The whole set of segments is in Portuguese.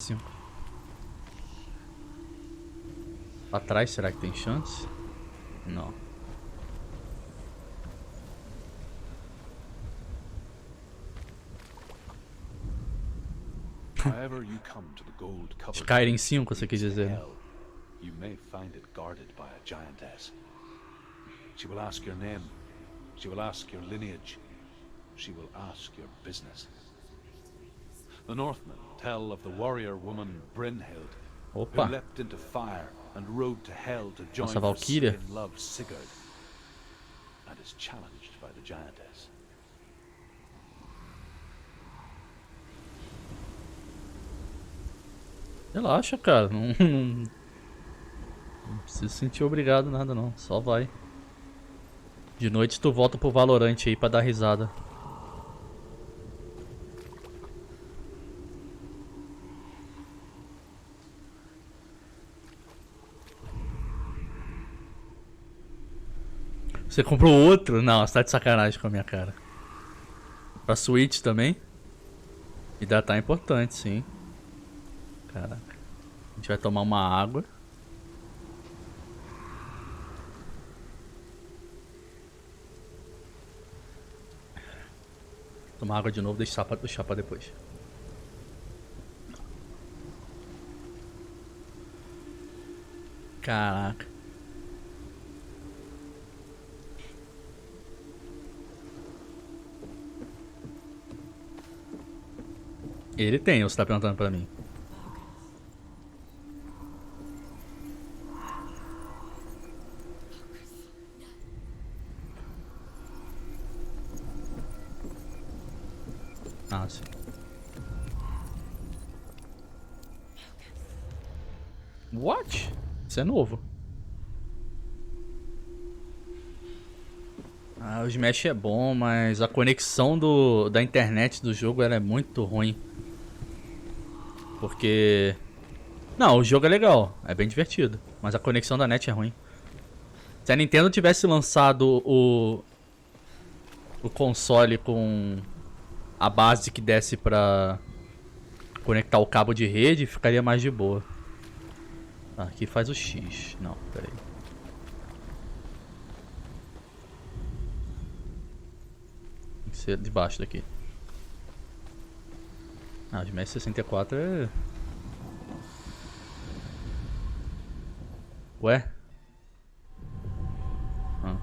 5. Atrás, será que tem chance? Não. Skyrim 5, você quis dizer, né? You may find it guarded by a giantess. She will ask your name. She will ask your lineage. She will ask your business. The Northmen tell of the warrior woman Brynhild, who leapt into fire and rode to hell to join her slain love Sigurd, and is challenged by the giantess. Relaxa, cara. Não precisa se sentir obrigado nada não. Só vai. De noite tu volta pro Valorant aí pra dar risada. Você comprou outro? Não, você tá de sacanagem com a minha cara. Pra Switch também? E data é importante, sim. Caraca. A gente vai tomar uma água. Tomar água de novo, deixar pra depois. Caraca. Ele tem, você tá perguntando pra mim. Ah, sim. What? Isso é novo. Ah, o Smash é bom, mas a conexão da internet do jogo ela é muito ruim. Porque... Não, o jogo é legal, é bem divertido, mas a conexão da net é ruim. Se a Nintendo tivesse lançado o console com a base que desse pra conectar o cabo de rede, ficaria mais de boa. Ah, aqui faz o X. Não, peraí. Tem que ser debaixo daqui. Ah, o Smash 64 é... Ué? Ah.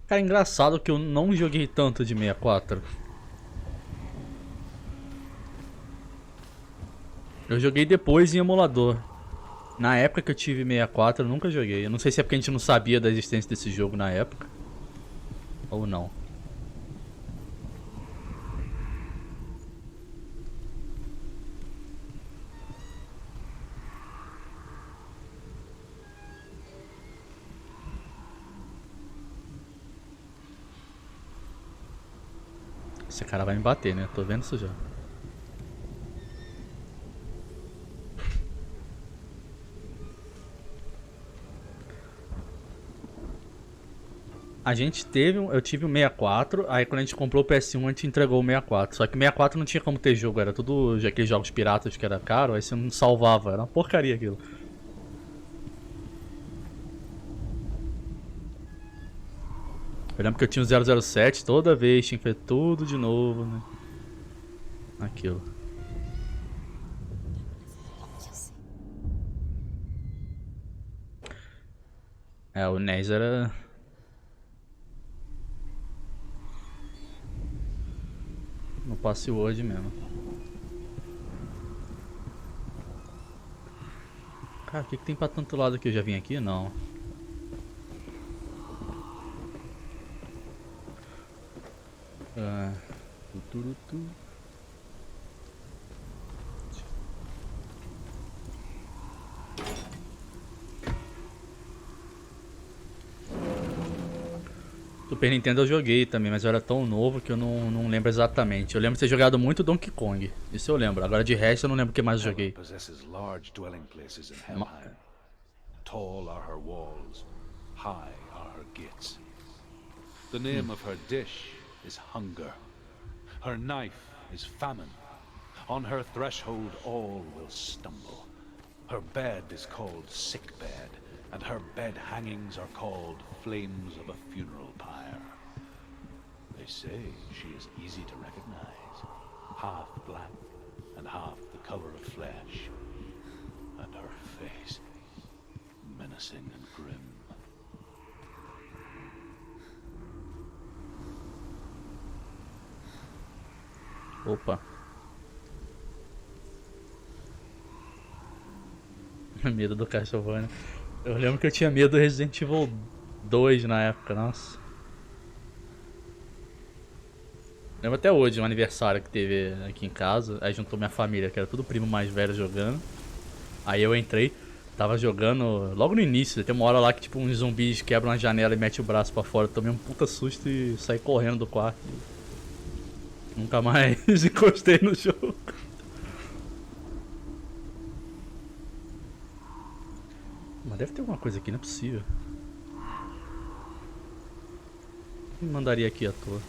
Cara, engraçado que eu não joguei tanto de 64. Eu joguei depois em emulador. Na época que eu tive 64 eu nunca joguei. Eu não sei se é porque a gente não sabia da existência desse jogo na época. Ou não. Esse cara vai me bater, né? Tô vendo isso já. A gente teve, eu tive o 64, aí quando a gente comprou o PS1 a gente entregou o 64. Só que o 64 não tinha como ter jogo, era tudo aqueles jogos piratas que era caro, aí você não salvava, era uma porcaria aquilo. Eu lembro que eu tinha o 007, toda vez tinha que fazer tudo de novo, né? Aquilo. É, o NES era... no password mesmo. Cara, o que tem pra tanto lado aqui? Eu já vim aqui? Não. Ah... Super Nintendo eu joguei também, mas eu era tão novo que eu não lembro exatamente. Eu lembro de ter jogado muito Donkey Kong. Isso eu lembro. Agora de resto eu não lembro o que mais eu joguei. Tall are her walls, high are her gates. The name of her dish is hunger. Her knife is famine. On her threshold all will stumble. Her bed is called sick bed, and her bed hangings are called flames of a funeral pyre. They say she is easy to recognize, half black and half the color of flesh, and her face menacing and grim. Opa. Medo do Castlevania. Eu lembro que eu tinha medo do Resident Evil 2 na época, nossa. Lembro até hoje, um aniversário que teve aqui em casa. Aí juntou minha família, que era tudo primo mais velho jogando. Aí eu entrei, tava jogando logo no início. Tem uma hora lá que tipo uns zumbis quebram a janela e mete o braço pra fora. Eu tomei um puta susto e saí correndo do quarto. Nunca mais encostei no jogo. Mas deve ter alguma coisa aqui, não é possível. Me mandaria aqui à toa.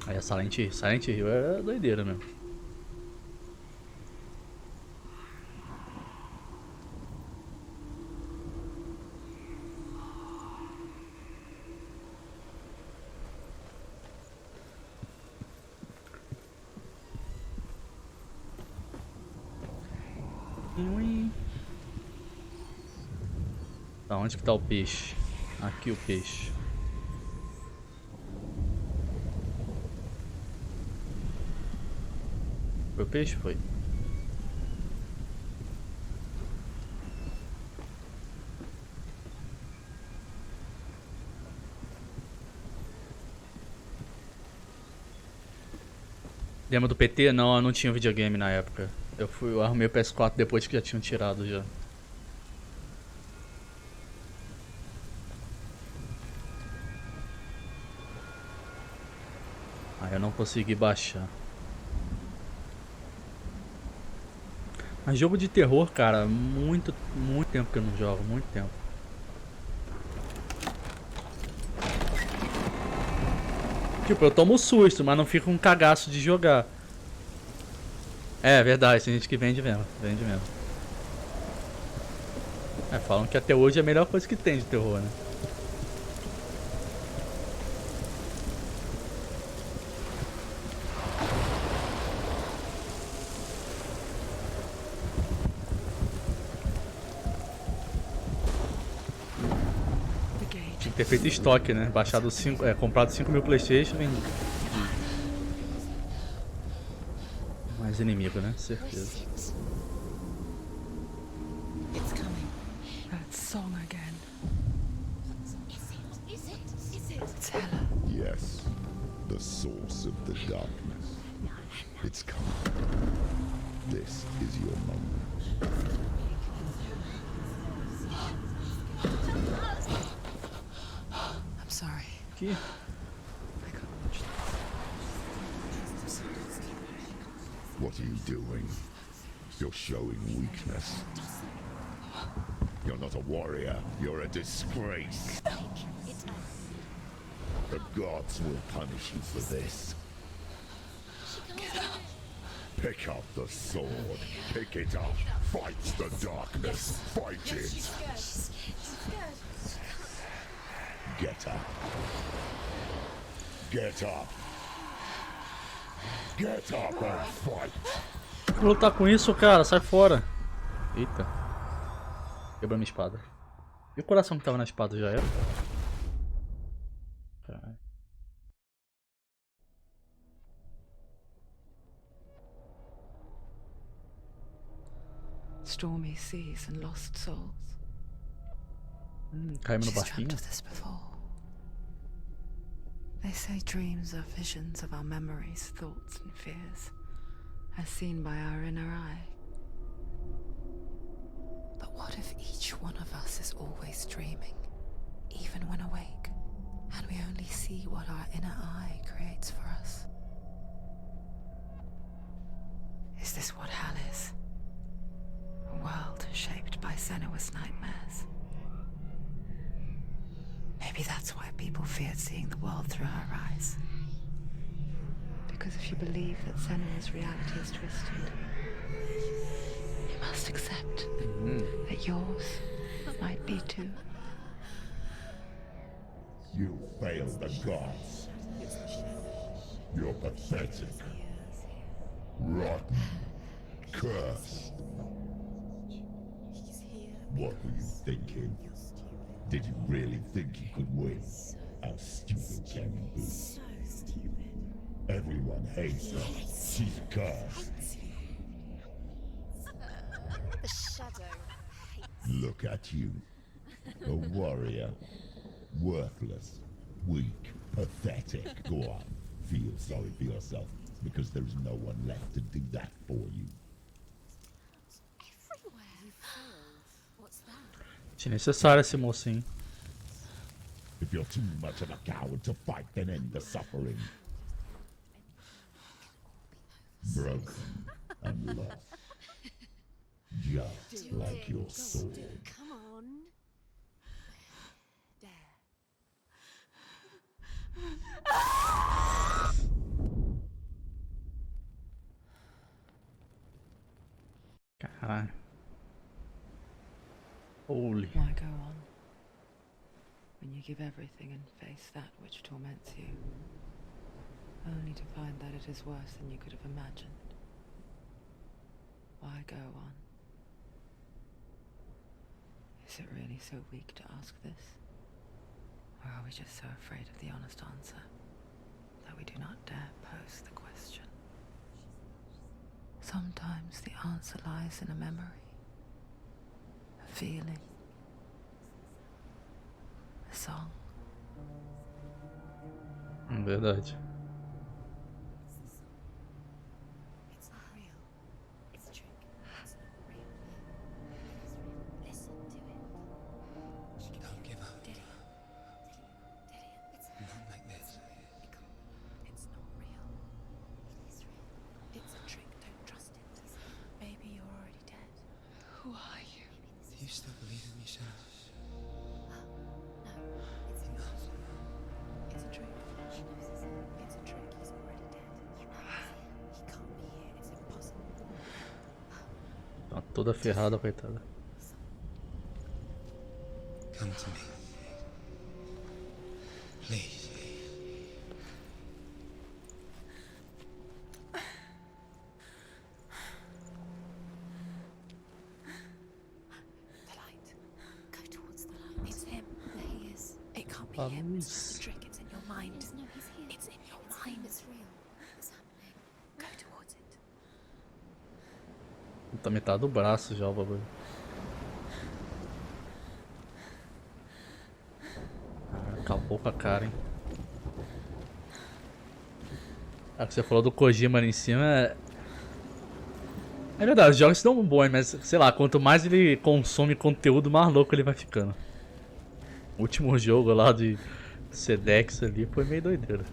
Aí a Silent Hill é doideira mesmo. Tá, onde que tá o peixe? Aqui o peixe. Foi o peixe? Foi. Lembra do PT? Não, eu não tinha videogame na época. Eu arrumei o PS4 depois que já tinham tirado já. Aí eu não consegui baixar. Mas jogo de terror, cara, muito tempo que eu não jogo, muito tempo. Tipo, eu tomo susto, mas não fico um cagaço de jogar. É verdade, tem gente que vende mesmo, É, falam que até hoje é a melhor coisa que tem de terror, né? Tinha que ter feito estoque, né? Baixado comprado 5.000 PlayStation e vendido. Mais inimigo, né? Certeza. Yes, the source of the darkness. It's coming. This is your moment. I'm sorry. Aqui. What are you doing? You're showing weakness. You're not a warrior, you're a disgrace. The gods will punish you for this. Pick up the sword. Pick it up. Fight the darkness. Fight it. Get up. Get up. Get up and fight. Vou lutar com isso, cara. Sai fora. Eita. Quebrou minha espada. E o coração que tava na espada já era? Caralho. Stormy seas and lost souls. Caímos no She's dreamt barquinho. of this before. They say dreams are visions of our memories, thoughts and fears, as seen by our inner eye. But what if each one of us is always dreaming, even when awake, and we only see what our inner eye creates for us? Is this what hell is? Senua's nightmares. Maybe that's why people feared seeing the world through her eyes. Because if you believe that Senua's reality is twisted, you must accept that yours might be too. You failed the gods. You're pathetic. Rotten. Cursed. What were you thinking? Did you really think you could win? How stupid can you be? So stupid. Everyone hates her. She's cursed. The shadow hates. Look at you. A warrior. Worthless. Weak. Pathetic. Go on. Feel sorry for yourself, because there is no one left to do that for you. Everywhere. You failed. What's that? Desnecessário esse mocinho. If you're too much of a coward to fight, then end the suffering. Broken and lost. Just like your soul. Come on. There. Caralho. Holy. Why go on when you give everything and face that which torments you, only to find that it is worse than you could have imagined? Why go on? Is it really so weak to ask this? Or are we just so afraid of the honest answer that we do not dare pose the question? Sometimes the answer lies in a memory, a feeling, a song. Verdade. It's not real. It's a trick. It's not real. Listen to it. Don't give up. Dillion. It's Not like this. It's not real. It is real. It's a trick. Don't trust it. Maybe you're already dead. Who are you? Do you still believe in me, Senua? No, it's enough. It's a trick. She knows it's it. It's a trick. He's already dead. You know he's here. He can't be here. It's impossible. Tá toda ferrada, coitada. Come to me. Please. The light. Go towards the light. It's him. There he is. It can't be him. It's just a trick. It's in your mind. No, he's here. It's in your mind. It's real. It's happening. Go towards it. Tá metade do braço já o bagulho. Ah, acabou com a cara, hein. Ah, que você falou do Kojima ali em cima é verdade, os jogos são bons, mas sei lá, quanto mais ele consome conteúdo, mais louco ele vai ficando. O último jogo lá de Sedex ali foi meio doideira.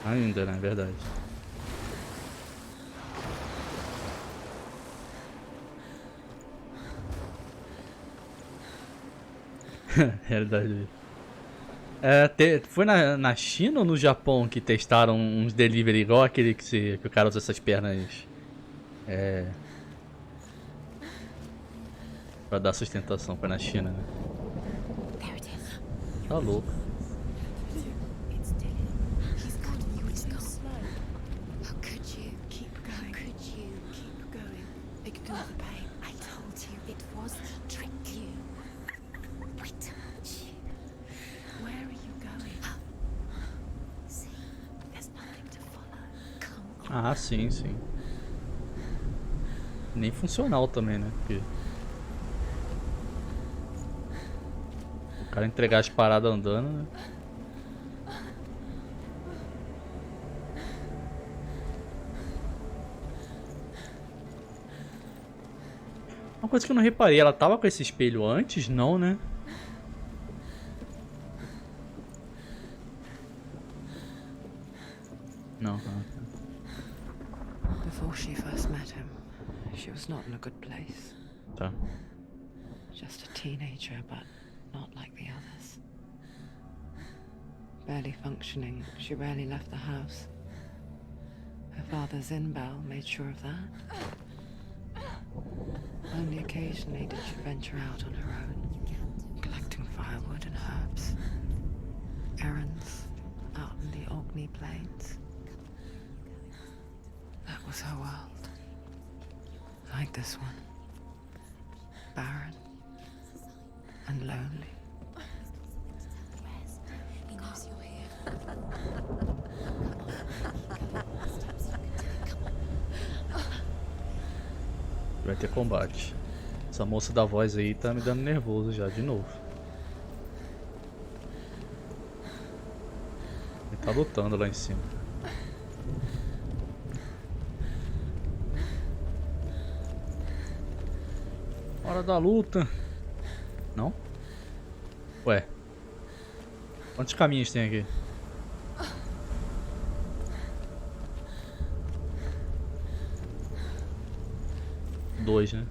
Ainda, né? Verdade. Realidade. Foi na China ou no Japão que testaram uns delivery igual aquele que o cara usa essas pernas pra dar sustentação? Foi na China, né? There it is. Tá louco. It's Dillion. He's got you. It's not slow. How could you? Keep going. How could you? Keep going. Ignore the pain. I told you it was to trick you. We told you. Where are you going? See, there's nothing to follow. Come on. Ah, sim, sim. Nem funcional também, né? Porque o cara entregar as paradas andando, né? Uma coisa que eu não reparei, ela tava com esse espelho antes? Não, né? Não. Before she first met him, she was not in a good place. Tá. Just a teenager, but not like the others. Barely functioning, she rarely left the house. Her father's in-bell made sure of that. Only occasionally did she venture out on her own, collecting firewood and herbs. Errands out in the Orkney Plains. That was her world. Like this one. Barren and lonely. He knows you're here. Vai ter combate. Essa moça da voz aí tá me dando nervoso já, de novo. Ele tá lutando lá em cima. Hora da luta. Não? Ué. Quantos caminhos tem aqui? Dois, né?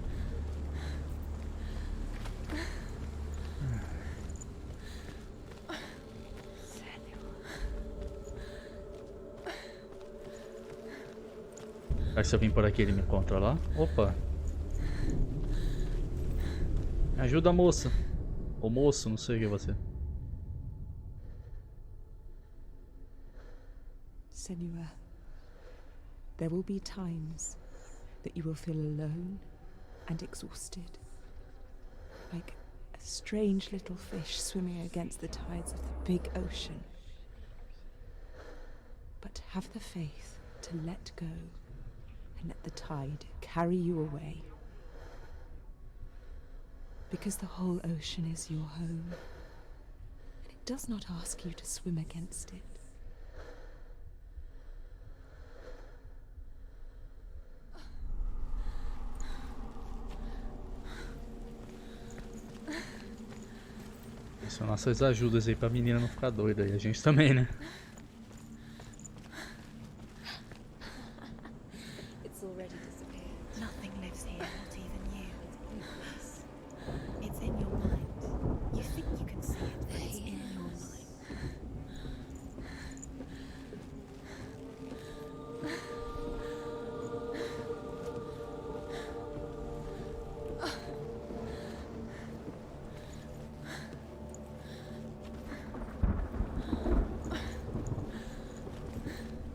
Será que se eu vim por aqui ele me encontra lá? Opa! Me ajuda, moça! Ou moço, não sei o que é você. Senua, there will be times that you will feel alone and exhausted, like a strange little fish swimming against the tides of the big ocean. But have the faith to let go and let the tide carry you away. Because the whole ocean is your home, and it does not ask you to swim against it. São nossas ajudas aí pra menina não ficar doida e a gente também, né? It's already disappeared. Nothing lives here, not even you. It's pointless. It's in your mind. You think you can see it, but it's in your mind.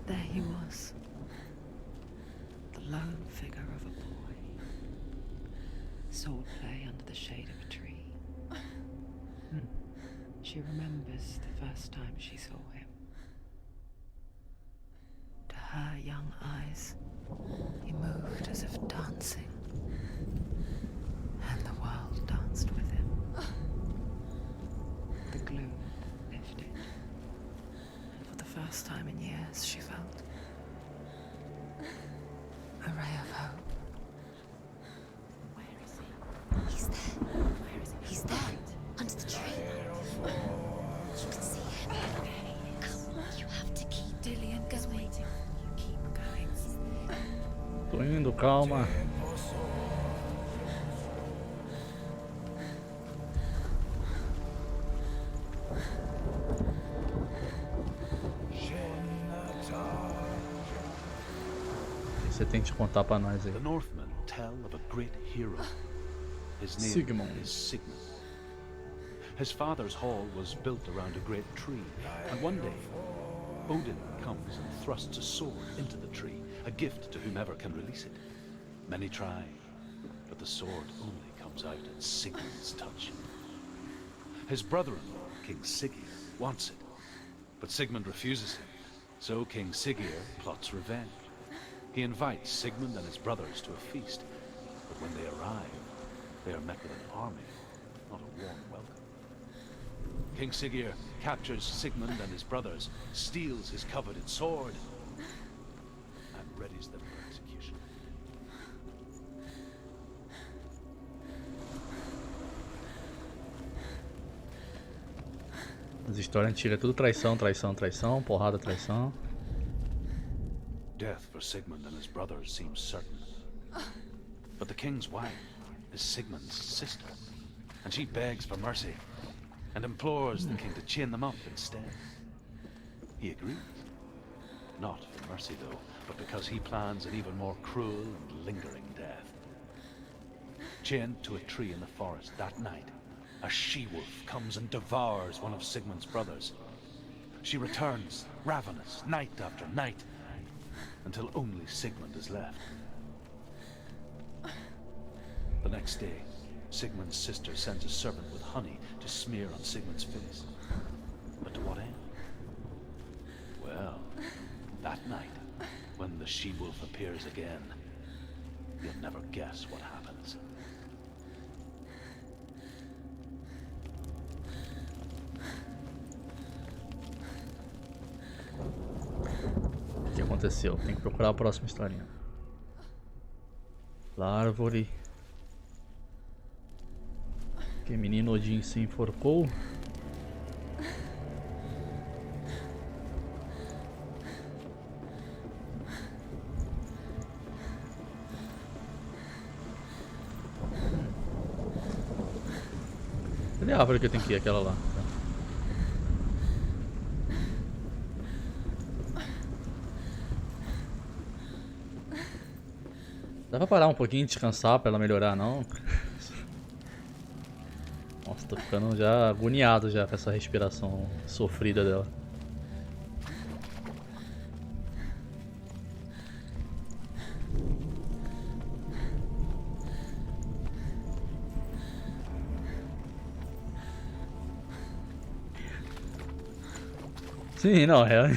There he was, the lone figure of a boy. Swordplay under the shade of a tree. She remembers the first time she saw him. To her young eyes, he moved as if dancing, and the world danced with him. The gloom lifted, and for the first time in years she felt a ray of hope. Where is he? He's there. Where is he? He's there. Under the tree. You can see him. Come, you have to keep Dillion going. You keep going. Tô indo, calma. Você tem que contar pra nós aí. The Northmen tell of a great hero. His name Sigmund. is Sigmund. His father's hall was built around a great tree, and one day Odin comes and thrusts a sword into the tree, a gift to whomever can release it. Many try, but the sword only comes out at Sigmund's touch. His brother-in-law, King Siggeir, wants it, but Sigmund refuses him, so King Siggeir plots revenge. He invites Sigmund and his brothers to a feast, but when they arrive, they are met with an army, not a warm welcome. King Siggeir captures Sigmund and his brothers, steals his coveted sword, and readies them for execution. As histórias antigas é tudo traição, traição, traição, porrada, traição. Death for Sigmund and his brothers seems certain. But the king's wife is Sigmund's sister, and she begs for mercy and implores the king to chain them up instead. He agrees. Not for mercy, though, but because he plans an even more cruel and lingering death. Chained to a tree in the forest that night, a she-wolf comes and devours one of Sigmund's brothers. She returns, ravenous, night after night, until only Sigmund is left. The next day, Sigmund's sister sends a servant with honey to smear on Sigmund's face. But to what end? Well, that night, when the she-wolf appears again, you'll never guess what happens. O que aconteceu? Tem que procurar a próxima historinha. Árvore. Que menino Odin se enforcou. Cadê a árvore que eu tenho que ir? Aquela lá. Dá pra parar um pouquinho e descansar pra ela melhorar, não? Nossa, tô ficando já agoniado já com essa respiração sofrida dela. Sim, não, é.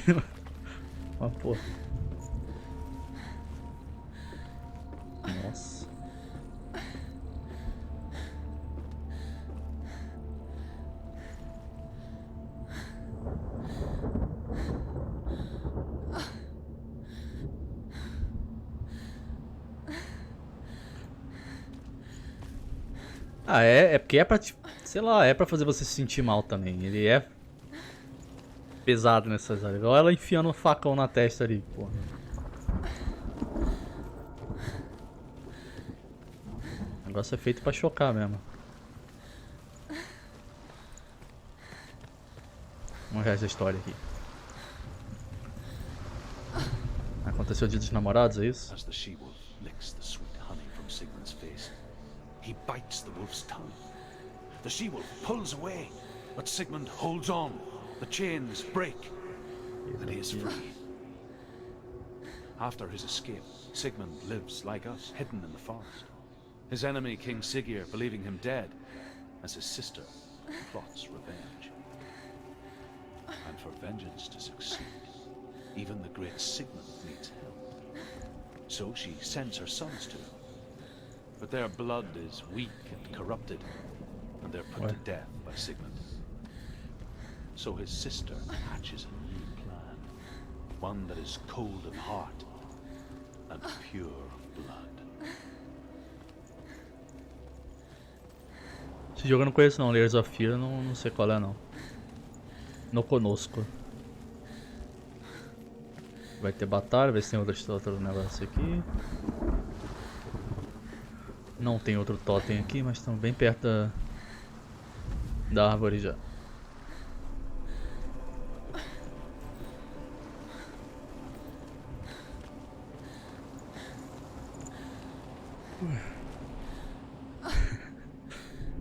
Uma porra. Nossa. Ah, é porque é pra, sei lá, é pra fazer você se sentir mal também. Ele é pesado nessas áreas. Igual ela enfiando um facão na testa ali, porra. O negócio é feito pra chocar mesmo. Vamos ver essa história aqui. Aconteceu o dia dos namorados, é isso? As the she-wolf licks the sweet honey from Sigmund's face, he bites the wolf's tongue. The she-wolf pulls away, but Sigmund holds on. The chains break, and he is free. After his escape, Sigmund lives like us, hidden in the forest. His enemy, King Siggeir, believing him dead, as his sister plots revenge. And for vengeance to succeed, even the great Sigmund needs help. So she sends her sons to him. But their blood is weak and corrupted, and they're put to death by Sigmund. So his sister hatches a new plan, one that is cold of heart and pure of blood. Esse jogo eu não conheço não, Layers of Fear, não sei qual é não. Não conosco. Vai ter batalha, ver se tem outro negócio aqui. Não tem outro totem aqui, mas estamos bem perto da árvore já.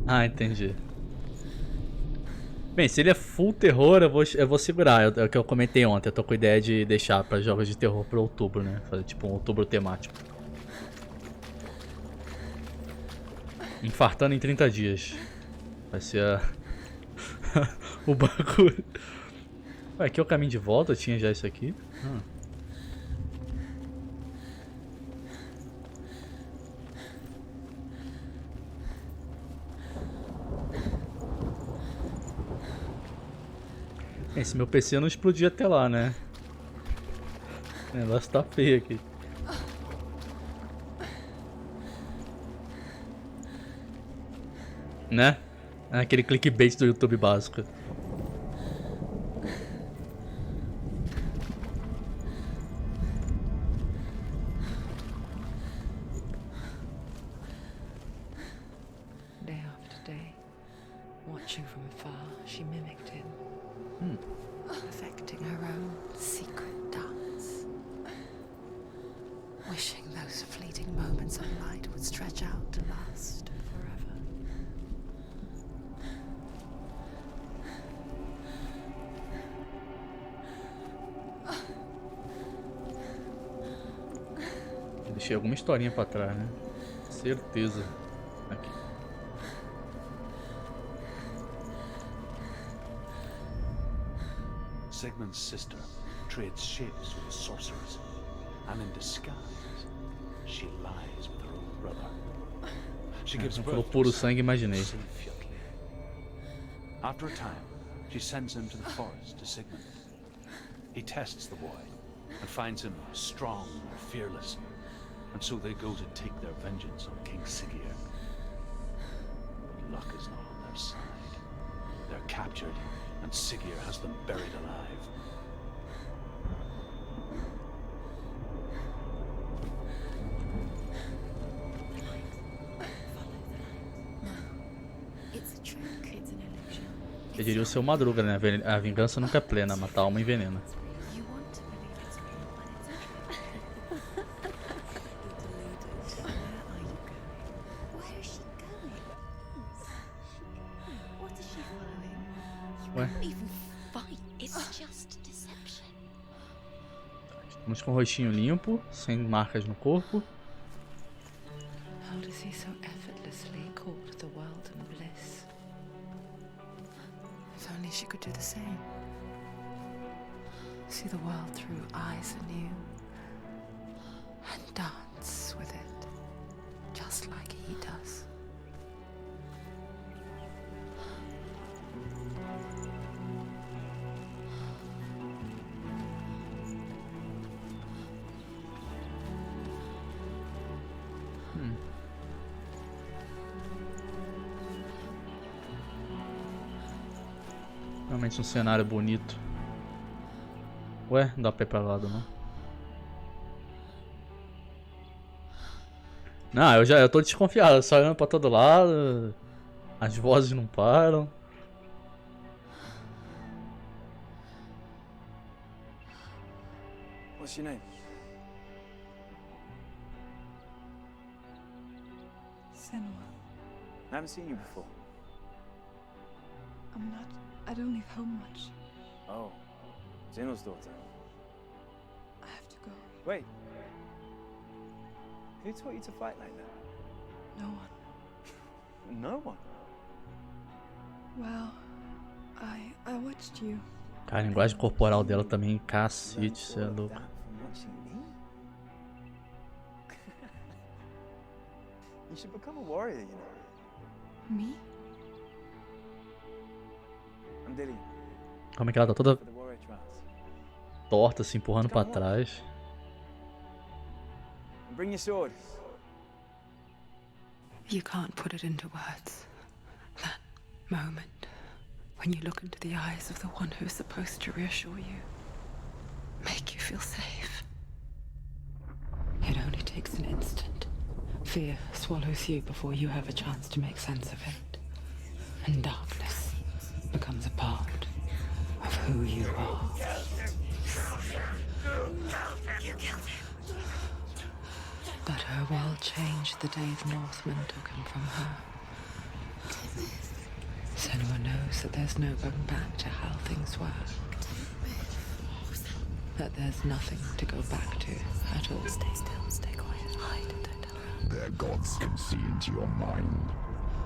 Ah, entendi. Bem, se ele é full terror, eu vou segurar. É o que eu comentei ontem. Eu tô com a ideia de deixar para jogos de terror para outubro, né? Fazer tipo um outubro temático. Infartando em 30 dias. Vai ser o bagulho. Ué, aqui é o caminho de volta? Tinha já isso aqui? Esse meu PC não explodia até lá, né? O negócio tá feio aqui. Né? É aquele clickbait do YouTube básico. she mimicked him, perfecting her own secret dance, wishing those fleeting moments of light would stretch out to last forever. Deixei alguma historinha pra trás, né? Certeza. Aqui. Sigmund's sister trades shapes with the sorcerers, and in disguise, she lies with her own brother. She gives Falou birth puro to sangue, imaginei. Silfjotli. After a time, she sends him to the forest to Sigmund. He tests the boy and finds him strong and fearless, and so they go to take their vengeance on King Siggeir. But luck is not on their side. They're captured, and Siggeir has them buried alive. It's a trick. It's an illusion. Eu diria o seu Madruga, né? A vingança nunca é plena, matar alma envenena. You want to believe it's real when it's a trick. You're deluded. Where are you going? Where is she going? What is she following? You Ué? can't even fight. It's just deception. Estamos com o rostinho limpo, sem marcas no corpo. How does he so effortlessly court the world and bliss? If only she could do the same. See the world through eyes anew and dance with it, just like he does. Realmente um cenário bonito. Ué, não dá pra ir pra lado não. Não, eu tô desconfiado, só olhando pra todo lado. As vozes não param. What's your name? Senua, I haven't seen you before. I'm not. I don't leave home much. Oh, Zeno's daughter. I have to go. Wait. Who taught you to fight like that? No one. No one. Well, I watched you. Cara, a linguagem corporal dela também, cacete, cê é All of louco. that from watching me? You should become a warrior, you know. Me? I'm Dillion. Como é que ela tá toda For the warrior trials. torta, se empurrando pra trás. And bring your sword. You can't put it into words. That moment when you look into the eyes of the one who's supposed to reassure you, make you feel safe. It only takes an instant. Fear swallows you before you have a chance to make sense of it. And darkness becomes a part of who you are. But her world changed the day the Northmen took him from her. Senua knows that there's no going back to how things were. That there's nothing to go back to at all. Stay still, stay quiet, hide, don't tell her. Their gods can see into your mind.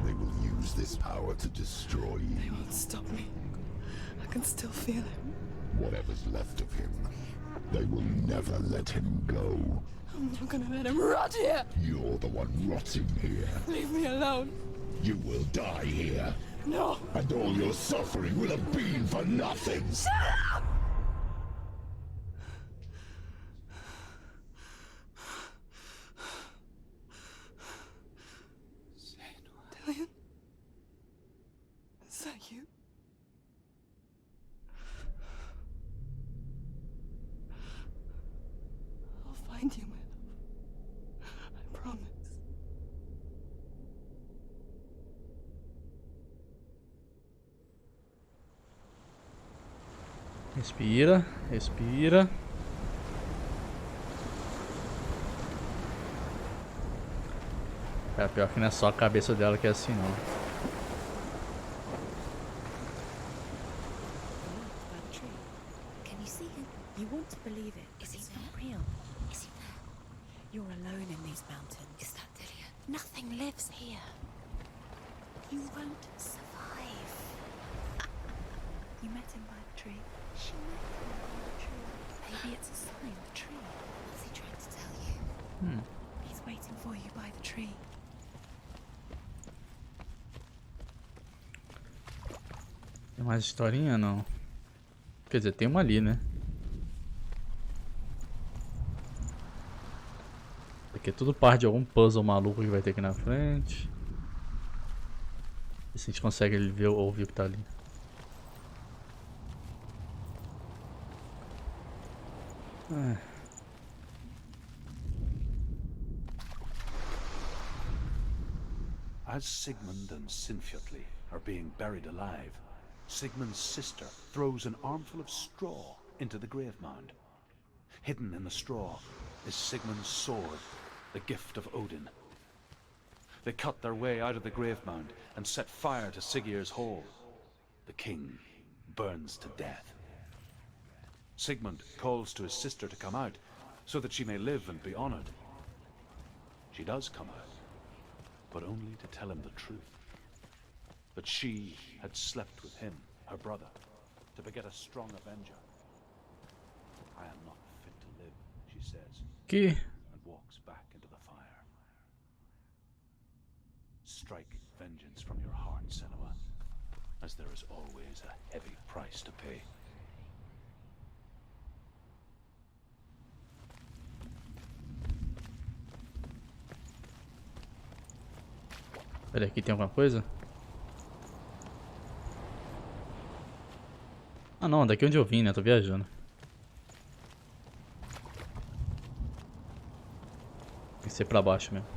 They will use this power to destroy They you. won't stop me. I can still feel him. Whatever's left of him, they will never let him go. I'm not gonna let him rot here. You're the one rotting here. Leave me alone. You will die here. No. And all your suffering will have been for nothing. Dillion? Is that you? I'll find you, my love. I promise. Respira, respira. É, pior que não é só a cabeça dela que é assim, não. That tree. Can you see him? You want to believe it. Is he not real? Is he there? You're alone in these mountains. Is that Dillion? Nothing lives here. You won't survive. You met him by the tree. She met him by the tree. Maybe it's a sign. The tree. What's he trying to tell you? He's waiting for you by the tree. Tem mais historinha, não? Quer dizer, tem uma ali, né? Isso aqui é tudo parte de algum puzzle maluco que vai ter aqui na frente. E se a gente consegue ver ou ouvir o que tá ali. As Sigmund and Sinfjotli are being buried alive, Sigmund's sister throws an armful of straw into the grave mound. Hidden in the straw is Sigmund's sword, the gift of Odin. They cut their way out of the grave mound and set fire to Siggeir's hole. The king burns to death. Sigmund calls to his sister to come out, so that she may live and be honored. She does come out, but only to tell him the truth. That she had slept with him, her brother, to beget a strong avenger. I am not fit to live, she says, Que? and walks back into the fire. Strike vengeance from your heart, Senua, as there is always a heavy price to pay. Pera, aqui tem alguma coisa? Ah não, daqui onde eu vim, né? Tô viajando. Tem que ser pra baixo mesmo.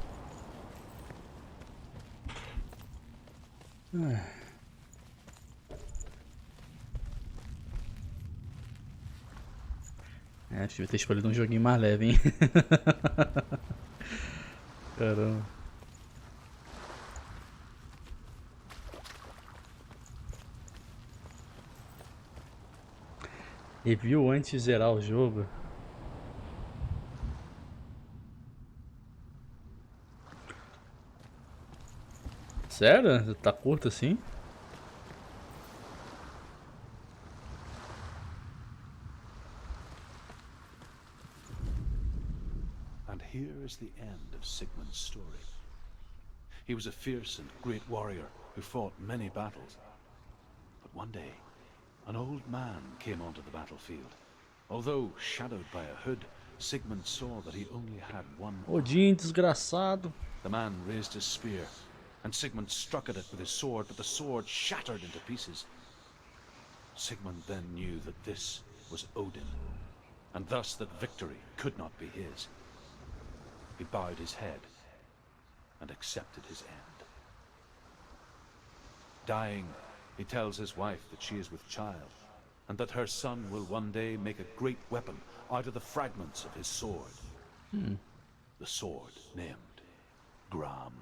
É, devia ter escolhido um joguinho mais leve, hein? Caramba. Review antes de zerar o jogo. Sério? Tá curto assim? And here is the end of Sigmund's story. He was a fierce and great warrior who fought many battles. But one day, an old man came onto the battlefield. Although shadowed by a hood, Sigmund saw that he only had one arm. Odin, desgraçado. The man raised his spear, and Sigmund struck at it with his sword, but the sword shattered into pieces. Sigmund then knew that this was Odin, and thus that victory could not be his. He bowed his head and accepted his end. Dying, he tells his wife that she is with child, and that her son will one day make a great weapon out of the fragments of his sword. The sword named Gram.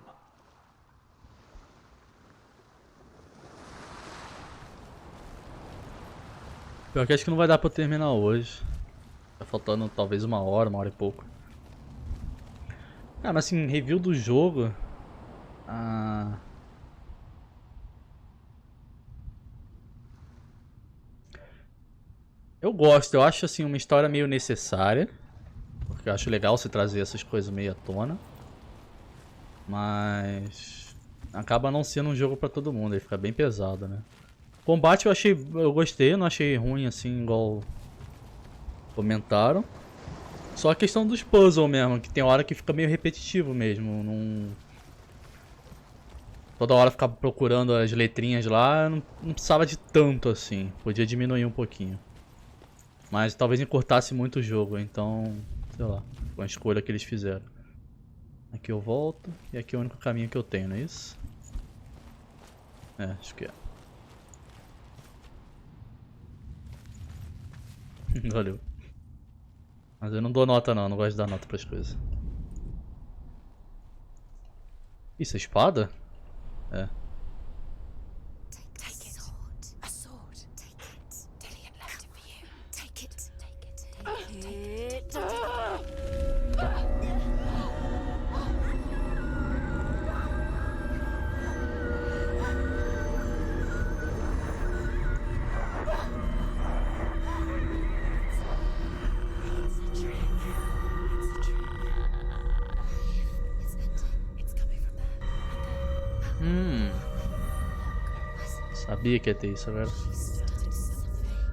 Pior que acho que não vai dar pra eu terminar hoje. Tá faltando talvez uma hora e pouco. Ah, mas assim, review do jogo. Eu gosto, eu acho assim uma história meio necessária. Porque eu acho legal você trazer essas coisas meio à tona. Mas acaba não sendo um jogo pra todo mundo, aí fica bem pesado, né? Combate eu gostei, eu não achei ruim assim, igual comentaram. Só a questão dos puzzles mesmo, que tem hora que fica meio repetitivo mesmo. Toda hora ficar procurando as letrinhas lá, não precisava de tanto assim. Podia diminuir um pouquinho. Mas talvez encurtasse muito o jogo, então, sei lá, foi uma escolha que eles fizeram. Aqui eu volto, e aqui é o único caminho que eu tenho, não é isso? É, acho que é. Valeu. Mas eu não dou nota não gosto de dar nota pras coisas. Isso é espada? É. Take it. A sword. Take it. Dillion left it for you. Take it. Take it. Take it. Sabia que ia ter isso agora.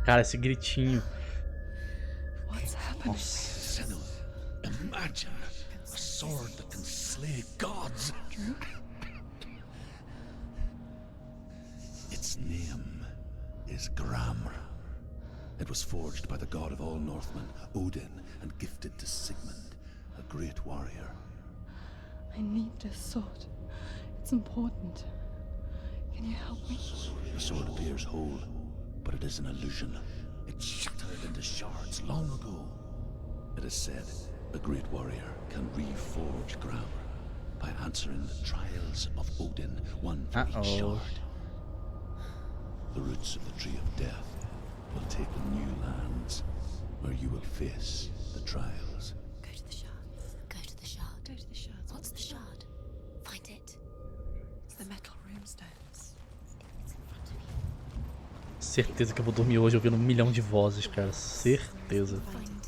Cara, esse gritinho. Nossa. Senua, imagine a sword that can slay gods. Its name is Gramr. It was forged by the god of all Northmen, Odin, and gifted to Sigmund, a great warrior. I need this sword. It's important. Can you help me? The sword appears whole, but it is an illusion. It shattered into shards long ago. It is said the great warrior can reforge Gramr by answering the trials of Odin, one for each shard. The roots of the tree of death will take new lands where you will face the trials. Go to the shard. Go to the shard. Go to the shard. What's the shard? Find it. It's the metal runestones. It's in front of you. Certeza que eu vou dormir hoje ouvindo 1 milhão de vozes, cara. Certeza.